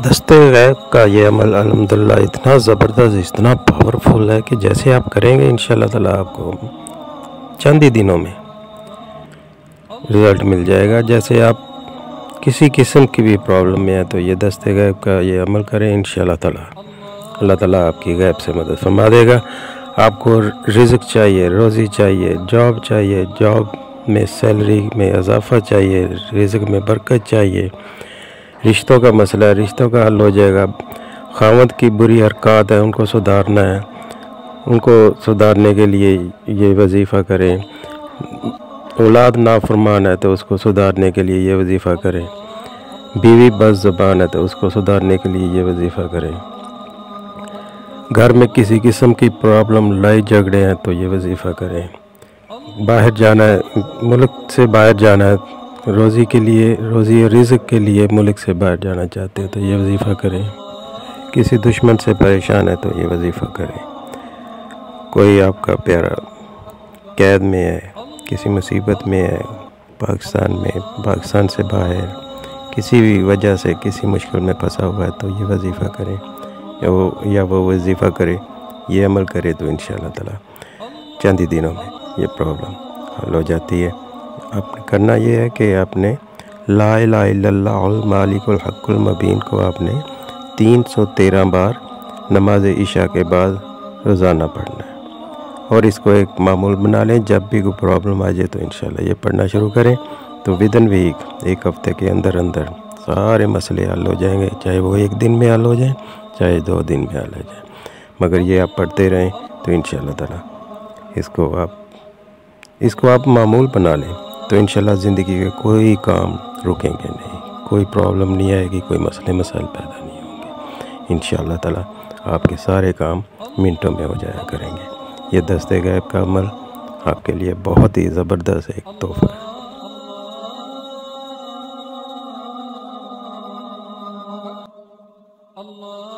دست غیب کا یہ عمل الحمدللہ اتنا زبردست، اتنا پاورفل ہے کہ جیسے آپ کریں گے انشاءاللہ تعالیٰ آپ کو چند ہی دنوں میں رزلٹ مل جائے گا۔ جیسے آپ کسی قسم کی بھی پرابلم میں ہے تو یہ دست غیب کا یہ عمل کریں انشاءاللہ تعالیٰ، اللہ تعالیٰ آپ کی غیب سے مدد فرما دے گا۔ آپ کو رزق چاہیے، روزی چاہیے، جاب چاہیے، جاب میں سیلری میں اضافہ چاہیے، رزق میں برکت چاہیے، رشتوں کا مسئلہ ہے، رشتوں کا حل ہو جائے گا۔ خاوند کی بری حرکات ہیں ان کو سدھارنا ہے، ان کو سدھارنے کے لیے یہ وظیفہ کریں۔ اولاد نافرمان ہے تو اس کو سدھارنے کے لیے یہ وظیفہ کریں۔ بیوی بد زبان ہے تو اس کو سدھارنے کے لیے یہ وظیفہ کریں۔ گھر میں کسی قسم کی پرابلم، لڑائی جھگڑے ہیں تو یہ وظیفہ کریں۔ باہر جانا ہے، ملک سے باہر جانا ہے، روزی کے لیے، روزی اور رزق کے لیے ملک سے باہر جانا چاہتے ہیں تو یہ وظیفہ کریں۔ کسی دشمن سے پریشان ہے تو یہ وظیفہ کریں۔ کوئی آپ کا پیارا قید میں ہے، کسی مصیبت میں ہے، پاکستان سے باہر کسی بھی وجہ سے کسی مشکل میں پھنسا ہوا ہے تو یہ وظیفہ کریں، یا وہ وظیفہ کرے، یہ عمل کرے تو انشاءاللہ تعالیٰ چند ہی دنوں میں یہ پرابلم حل ہو جاتی ہے۔ آپ نے کرنا یہ ہے کہ آپ نے لا الہ الا اللہ المالک الحق المبین کو آپ نے 313 بار نماز عشاء کے بعد روزانہ پڑھنا ہے، اور اس کو ایک معمول بنا لیں۔ جب بھی کوئی پرابلم آ جائے تو انشاءاللہ یہ پڑھنا شروع کریں تو ودن ویک، ایک ہفتے کے اندر سارے مسئلے حل ہو جائیں گے، چاہے وہ ایک دن میں حل ہو جائیں، چاہے 2 دن میں حل ہو جائیں، مگر یہ آپ پڑھتے رہیں تو انشاءاللہ تعالیٰ اس کو آپ معمول بنا لیں تو انشاءاللہ زندگی کے کوئی کام رکیں گے نہیں، کوئی پرابلم نہیں آئے گی، کوئی مسئلے مسائل پیدا نہیں ہوں گے۔ انشاءاللہ تعالیٰ آپ کے سارے کام منٹوں میں ہو جایا کریں گے۔ یہ دست غیب کا عمل آپ کے لیے بہت ہی زبردست ایک تحفہ ہے۔ اللہ